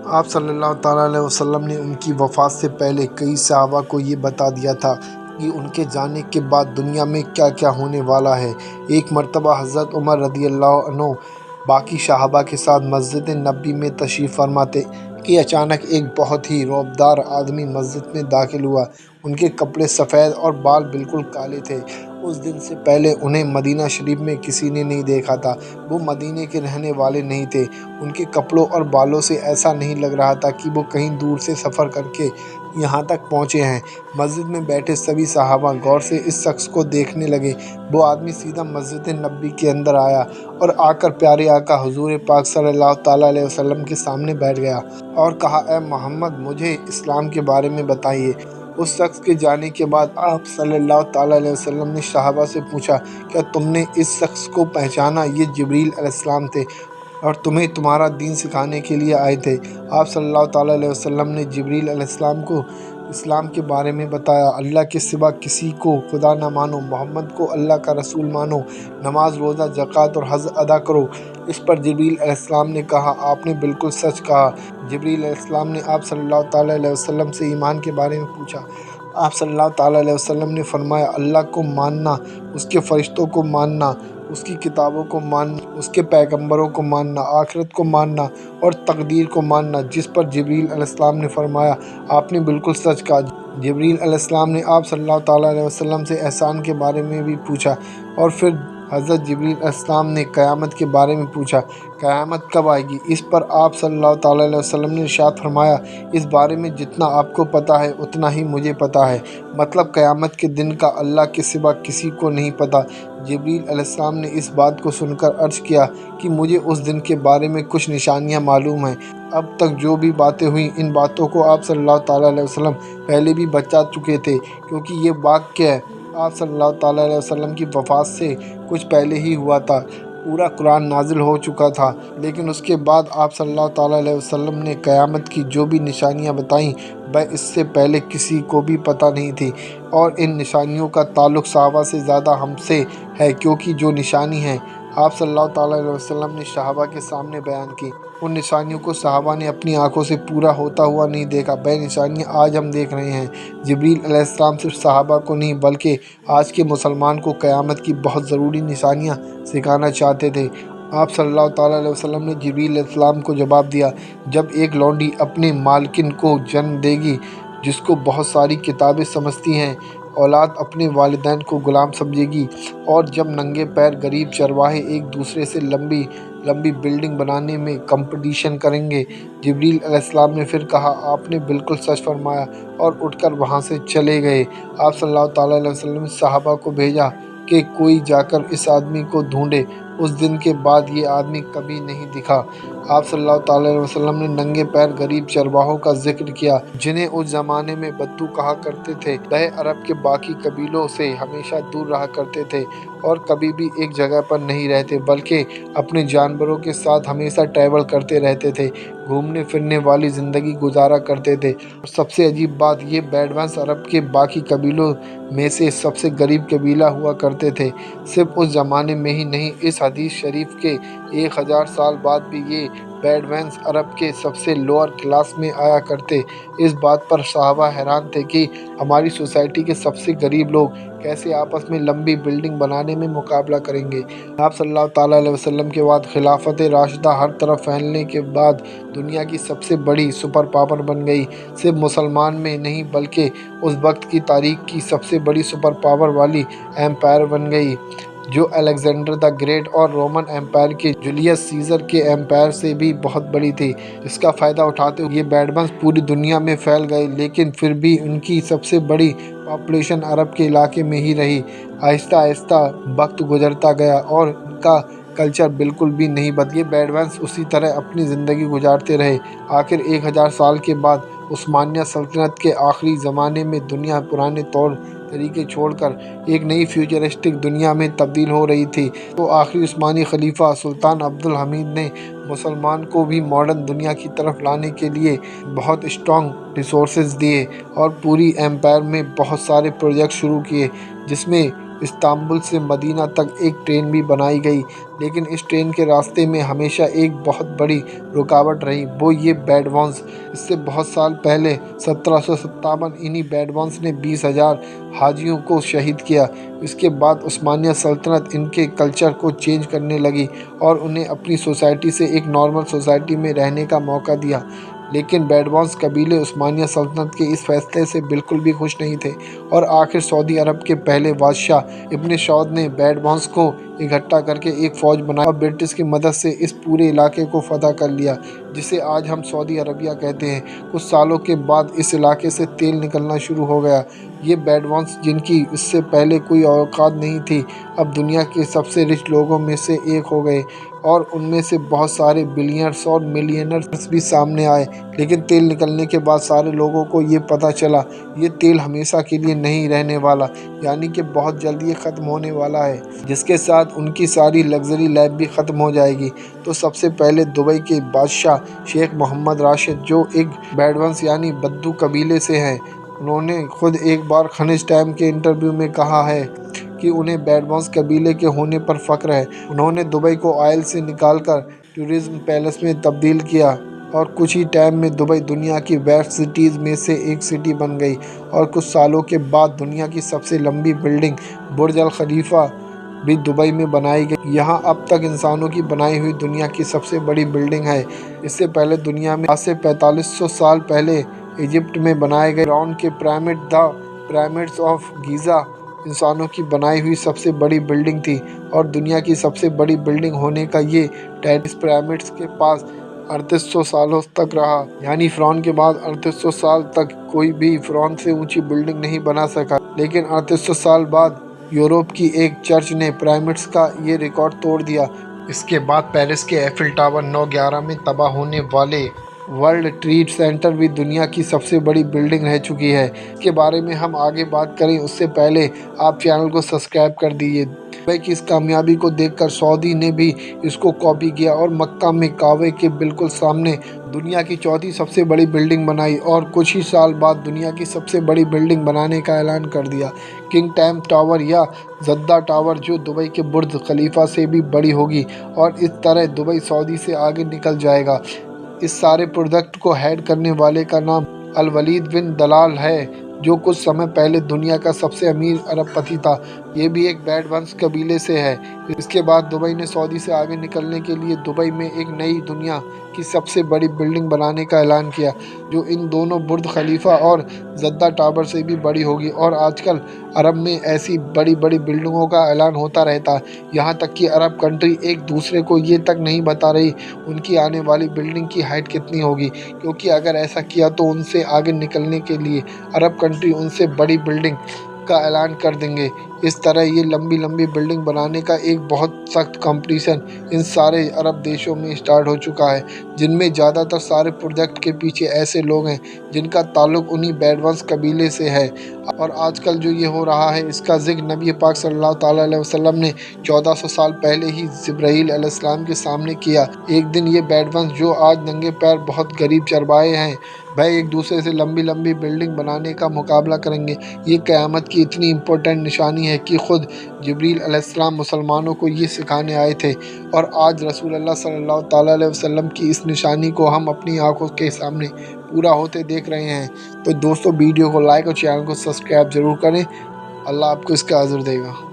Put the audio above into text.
آپ صلی اللہ تعالیٰ علیہ وسلم نے ان کی وفات سے پہلے کئی صحابہ کو یہ بتا دیا تھا کہ ان کے جانے کے بعد دنیا میں کیا کیا ہونے والا ہے۔ ایک مرتبہ حضرت عمر رضی اللہ عنہ باقی صحابہ کے ساتھ مسجد نبوی میں تشریف فرما تھے کہ اچانک ایک بہت ہی رعبدار آدمی مسجد میں داخل ہوا۔ ان کے کپڑے سفید اور بال بالکل کالے تھے۔ اس دن سے پہلے انہیں مدینہ شریف میں کسی نے نہیں دیکھا تھا۔ وہ مدینے کے رہنے والے نہیں تھے۔ ان کے کپڑوں اور بالوں سے ایسا نہیں لگ رہا تھا کہ وہ کہیں دور سے سفر کر کے یہاں تک پہنچے ہیں۔ مسجد میں بیٹھے سبھی صحابہ غور سے اس شخص کو دیکھنے لگے۔ وہ آدمی سیدھا مسجد نبوی کے اندر آیا اور آ کر پیارے آقا حضور پاک صلی اللہ تعالیٰ علیہ وسلم کے سامنے بیٹھ گیا اور کہا، اے محمد، مجھے اسلام کے بارے میں بتائیے۔ اس شخص کے جانے کے بعد آپ صلی اللہ تعالیٰ علیہ وسلم نے صحابہ سے پوچھا، کیا تم نے اس شخص کو پہچانا؟ یہ جبریل علیہ السلام تھے اور تمہیں تمہارا دین سکھانے کے لیے آئے تھے۔ آپ صلی اللہ تعالیٰ علیہ وسلم نے جبریل علیہ السلام کو اسلام کے بارے میں بتایا۔ اللہ کے سوا کسی کو خدا نہ مانو، محمد کو اللہ کا رسول مانو، نماز، روزہ، زکوٰۃ اور حج ادا کرو۔ اس پر جبریل علیہ السلام نے کہا، آپ نے بالکل سچ کہا۔ جبریل علیہ السلام نے آپ صلی اللہ تعالیٰ علیہ وسلم سے ایمان کے بارے میں پوچھا۔ آپ صلی اللہ تعالیٰ علیہ وسلم نے فرمایا، اللہ کو ماننا، اس کے فرشتوں کو ماننا، اس کی کتابوں کو ماننا، اس کے پیغمبروں کو ماننا، آخرت کو ماننا اور تقدیر کو ماننا۔ جس پر جبریل علیہ السلام نے فرمایا، آپ نے بالکل سچ کہا۔ جبریل علیہ السلام نے آپ صلی اللہ تعالیٰ علیہ وسلم سے احسان کے بارے میں بھی پوچھا اور پھر حضرت جبریل علیہ السلام نے قیامت کے بارے میں پوچھا، قیامت کب آئے گی؟ اس پر آپ صلی اللہ تعالیٰ علیہ وسلم نے ارشاد فرمایا، اس بارے میں جتنا آپ کو پتہ ہے اتنا ہی مجھے پتہ ہے، مطلب قیامت کے دن کا اللہ کے سوا کسی کو نہیں پتہ۔ جبریل علیہ السلام نے اس بات کو سن کر عرض کیا کہ مجھے اس دن کے بارے میں کچھ نشانیاں معلوم ہیں۔ اب تک جو بھی باتیں ہوئیں، ان باتوں کو آپ صلی اللہ تعالیٰ علیہ وسلم پہلے بھی بتا چکے تھے، کیونکہ یہ واقعہ آپ صلی اللہ تعالیٰ علیہ وسلم کی وفات سے کچھ پہلے ہی ہوا تھا۔ پورا قرآن نازل ہو چکا تھا، لیکن اس کے بعد آپ صلی اللہ تعالیٰ علیہ وسلم نے قیامت کی جو بھی نشانیاں بتائیں، وہ اس سے پہلے کسی کو بھی پتہ نہیں تھی، اور ان نشانیوں کا تعلق صحابہ سے زیادہ ہم سے ہے، کیونکہ جو نشانی ہیں آپ صلی اللہ تعالیٰ علیہ وسلم نے صحابہ کے سامنے بیان کی، ان نشانیوں کو صحابہ نے اپنی آنکھوں سے پورا ہوتا ہوا نہیں دیکھا۔ وہ نشانیاں آج ہم دیکھ رہے ہیں۔ جبریل علیہ السلام صرف صحابہ کو نہیں بلکہ آج کے مسلمان کو قیامت کی بہت ضروری نشانیاں سکھانا چاہتے تھے۔ آپ صلی اللہ تعالیٰ علیہ وسلم نے جبریل علیہ السلام کو جواب دیا، جب ایک لونڈی اپنے مالکن کو جنم دے گی جس کو بہت ساری کتابیں سمجھتی ہیں، اولاد اپنے والدین کو غلام سمجھے گی، اور جب ننگے پیر غریب چرواہے ایک دوسرے سے لمبی لمبی بلڈنگ بنانے میں کمپٹیشن کریں گے۔ جبریل علیہ السلام نے پھر کہا، آپ نے بالکل سچ فرمایا، اور اٹھ کر وہاں سے چلے گئے۔ آپ صلی اللہ تعالیٰ علیہ وسلم نے صحابہ کو بھیجا کہ کوئی جا کر اس آدمی کو ڈھونڈے۔ اس دن کے بعد یہ آدمی کبھی نہیں دکھا۔ آپ صلی اللہ تعالیٰ علیہ وسلم نے ننگے پیر غریب چرواہوں کا ذکر کیا، جنہیں اس زمانے میں بدو کہا کرتے تھے۔ وہ عرب کے باقی قبیلوں سے ہمیشہ دور رہا کرتے تھے اور کبھی بھی ایک جگہ پر نہیں رہتے، بلکہ اپنے جانوروں کے ساتھ ہمیشہ ٹریول کرتے رہتے تھے، گھومنے پھرنے والی زندگی گزارا کرتے تھے۔ اور سب سے عجیب بات، یہ بیڈوینس عرب کے باقی قبیلوں میں سے سب سے غریب قبیلہ ہوا کرتے تھے۔ صرف اس زمانے میں ہی نہیں، اس حدیث شریف کے 1000 سال بعد بھی یہ بیڈوینس عرب کے سب سے لوئر کلاس میں آیا کرتے۔ اس بات پر صحابہ حیران تھے کہ ہماری سوسائٹی کے سب سے غریب لوگ کیسے آپس میں لمبی بلڈنگ بنانے میں مقابلہ کریں گے۔ آپ صلی اللہ تعالیٰ علیہ وسلم کے بعد خلافت راشدہ ہر طرف پھیلنے کے بعد دنیا کی سب سے بڑی سپر پاور بن گئی۔ صرف مسلمان میں نہیں بلکہ اس وقت کی تاریخ کی سب سے بڑی سپر پاور والی ایمپائر بن گئی، جو الیگزینڈر دی گریٹ اور رومن ایمپائر کے جولیس سیزر کے ایمپائر سے بھی بہت بڑی تھی۔ جس کا فائدہ اٹھاتے ہوئے یہ بیڈوینس پوری دنیا میں پھیل گئے، لیکن پھر بھی ان کی سب سے بڑی پاپولیشن عرب کے علاقے میں ہی رہی۔ آہستہ آہستہ وقت گزرتا گیا اور ان کا کلچر بالکل بھی نہیں بدلا۔ یہ بیڈوینس اسی طرح اپنی زندگی گزارتے رہے۔ آخر 1000 سال کے بعد عثمانیہ سلطنت کے آخری زمانے میں دنیا پرانے طور طریقے چھوڑ کر ایک نئی فیوچرسٹک دنیا میں تبدیل ہو رہی تھی، تو آخری عثمانی خلیفہ سلطان عبد الحمید نے مسلمان کو بھی ماڈرن دنیا کی طرف لانے کے لیے بہت اسٹرانگ ریسورسز دیے اور پوری ایمپائر میں بہت سارے پروجیکٹ شروع کیے، جس میں استنبول سے مدینہ تک ایک ٹرین بھی بنائی گئی، لیکن اس ٹرین کے راستے میں ہمیشہ ایک بہت بڑی رکاوٹ رہی، وہ یہ بیڈوانس۔ اس سے بہت سال پہلے 1757 انہی بیڈوانس نے 20,000 حاجیوں کو شہید کیا۔ اس کے بعد عثمانیہ سلطنت ان کے کلچر کو چینج کرنے لگی اور انہیں اپنی سوسائٹی سے ایک نارمل سوسائٹی میں رہنے کا موقع دیا، لیکن بیڈوانس قبیلے عثمانیہ سلطنت کے اس فیصلے سے بالکل بھی خوش نہیں تھے، اور آخر سعودی عرب کے پہلے بادشاہ ابن سعود نے بیڈوانس کو اکٹھا کر کے ایک فوج بنائی اور برٹش کی مدد سے اس پورے علاقے کو فتح کر لیا، جسے آج ہم سعودی عربیہ کہتے ہیں۔ کچھ سالوں کے بعد اس علاقے سے تیل نکلنا شروع ہو گیا۔ یہ بیڈوانس، جن کی اس سے پہلے کوئی اوقات نہیں تھی، اب دنیا کے سب سے رچ لوگوں میں سے ایک ہو گئے، اور ان میں سے بہت سارے بلینئرز اور ملینئرز بھی سامنے آئے۔ لیکن تیل نکلنے کے بعد سارے لوگوں کو یہ پتہ چلا یہ تیل ہمیشہ کے لیے نہیں رہنے والا، یعنی کہ بہت جلد یہ ختم ہونے والا ہے، جس کے ساتھ ان کی ساری لگژری لائف بھی ختم ہو جائے گی۔ تو سب سے پہلے دبئی کے بادشاہ شیخ محمد راشد، جو ایک بیڈوانس یعنی بدو قبیلے سے ہیں، انہوں نے خود ایک بار خلیج ٹائم کے انٹرویو میں کہا ہے کہ انہیں بیڈوانس قبیلے کے ہونے پر فخر ہے۔ انہوں نے دبئی کو آئل سے نکال کر ٹورزم پیلس میں تبدیل کیا، اور کچھ ہی ٹائم میں دبئی دنیا کی بیسٹ سٹیز میں سے ایک سٹی بن گئی، اور کچھ سالوں کے بعد دنیا کی سب سے لمبی بلڈنگ برج خلیفہ بھی دبئی میں بنائی گئی۔ یہاں اب تک انسانوں کی بنائی ہوئی دنیا کی سب سے بڑی بلڈنگ ہے۔ اس سے پہلے دنیا میں آج سے 4500 سال پہلے ایجپٹ میں بنائے گئے فرعون کے پیرامڈ، دی پیرامڈز آف گیزا، انسانوں کی بنائی ہوئی سب سے بڑی بلڈنگ تھی، اور دنیا کی سب سے بڑی بلڈنگ ہونے کا یہ ٹائٹل اس پیرامڈز کے پاس 3800 سالوں تک رہا، یعنی فرعون کے بعد 3800 سال تک کوئی بھی فرعون سے اونچی بلڈنگ نہیں بنا سکا۔ لیکن 3800 سال بعد یورپ کی ایک چرچ نے پیرامڈز کا یہ ریکارڈ توڑ دیا۔ اس کے بعد پیرس کے ایفل ٹاور 911 میں تباہ ہونے والے ورلڈ ٹریڈ سینٹر بھی دنیا کی سب سے بڑی بلڈنگ رہ چکی ہے۔ اس کے بارے میں ہم آگے بات کریں اس سے پہلے آپ چینل کو سبسکرائب کر دیجیے۔ دبئی کی اس کامیابی کو دیکھ کر سعودی نے بھی اس کو کاپی کیا اور مکہ میں کعبے کے بالکل سامنے دنیا کی چوتھی سب سے بڑی بلڈنگ بنائی، اور کچھ ہی سال بعد دنیا کی سب سے بڑی بلڈنگ بنانے کا اعلان کر دیا، کنگ ٹائم ٹاور یا جدہ ٹاور، جو دبئی کے برج خلیفہ سے بھی بڑی ہوگی، اور اس طرح دبئی سعودی سے آگے نکل جائے گا۔ اس سارے پروجیکٹ کو ہیڈ کرنے والے کا نام الولید بن طلال ہے، جو کچھ سمے پہلے دنیا کا سب سے امیر ارب پتی تھا۔ یہ بھی ایک بیڈوانس قبیلے سے ہے۔ اس کے بعد دبئی نے سعودی سے آگے نکلنے کے لیے دبئی میں ایک نئی دنیا کی سب سے بڑی بلڈنگ بنانے کا اعلان کیا، جو ان دونوں برج خلیفہ اور جدہ ٹاور سے بھی بڑی ہوگی، اور آج کل عرب میں ایسی بڑی بڑی بلڈنگوں کا اعلان ہوتا رہتا ہے، یہاں تک کہ عرب کنٹری ایک دوسرے کو یہ تک نہیں بتا رہی ان کی آنے والی بلڈنگ کی ہائٹ کتنی ہوگی، کیونکہ اگر ایسا کیا تو ان سے آگے نکلنے کے لیے عرب کنٹری ان سے بڑی بلڈنگ کا اعلان کر دیں گے۔ اس طرح یہ لمبی لمبی بلڈنگ بنانے کا ایک بہت سخت کمپٹیشن ان سارے عرب دیشوں میں اسٹارٹ ہو چکا ہے، جن میں زیادہ تر سارے پروجیکٹ کے پیچھے ایسے لوگ ہیں جن کا تعلق انہی بیڈوانس قبیلے سے ہے۔ اور آج کل جو یہ ہو رہا ہے، اس کا ذکر نبی پاک صلی اللہ تعالیٰ علیہ وسلم نے 1400 سال پہلے ہی جبرائیل علیہ السلام کے سامنے کیا۔ ایک دن یہ بیڈوانس، جو آج ننگے پیر بہت غریب چرواہے ہیں، وہ ایک دوسرے سے لمبی لمبی بلڈنگ بنانے کا مقابلہ کریں گے۔ یہ قیامت کی اتنی امپورٹنٹ نشانی ہے کہ خود جبرائیل علیہ السلام مسلمانوں کو یہ سکھانے آئے تھے، اور آج رسول اللہ صلی اللہ تعالیٰ علیہ وسلم کی اس نشانی کو ہم اپنی آنکھوں کے سامنے پورا ہوتے دیکھ رہے ہیں۔ تو دوستو، ویڈیو کو لائک اور چینل کو سبسکرائب ضرور کریں۔ اللہ آپ کو اس کا اجر دے گا۔